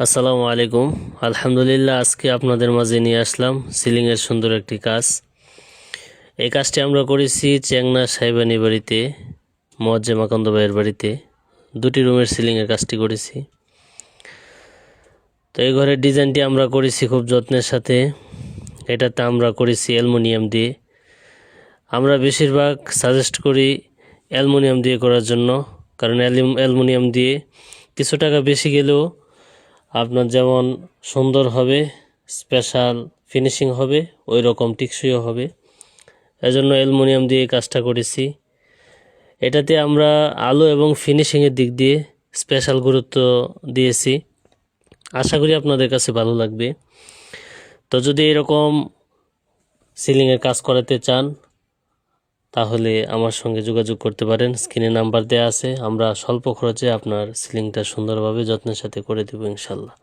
আসসালামু আলাইকুম। আলহামদুলিল্লাহ, আজকে আপনাদের মাঝে নিয়ে আসলাম সিলিংয়ের সুন্দর একটি কাজ। এই কাজটি আমরা করেছি চেংনা সাহেবানি বাড়িতে, মোয়াজ্জেম আকন্দ ভাইয়ের বাড়িতে। দুটি রুমের সিলিংয়ের কাজটি করেছি। তো এই ঘরের ডিজাইনটি আমরা করেছি খুব যত্নের সাথে। এটাতে আমরা করেছি অ্যালুমিনিয়াম দিয়ে। আমরা বেশিরভাগ সাজেস্ট করি অ্যালুমিনিয়াম দিয়ে করার জন্য, কারণ অ্যালুমিনিয়াম দিয়ে কিছু টাকা বেশি গেলেও আপনার যেমন সুন্দর হবে, স্পেশাল ফিনিশিং হবে, ওই রকম টিকসইও হবে। এজন্য অ্যালুমিনিয়াম দিয়ে কাজটা করেছি। এটাতে আমরা আলো এবং ফিনিশিংয়ের দিক দিয়ে স্পেশাল গুরুত্ব দিয়েছি। আশা করি আপনাদের কাছে ভালো লাগবে। তো যদি এরকম সিলিংয়ের কাজ করাতে চান তাহলে আমার সঙ্গে যোগাযোগ করতে পারেন। স্ক্রিনে নাম্বার দেওয়া আছে। আমরা স্বল্প খরচে আপনার সিলিংটা সুন্দরভাবে যত্নের সাথে করে দেব ইনশাল্লাহ।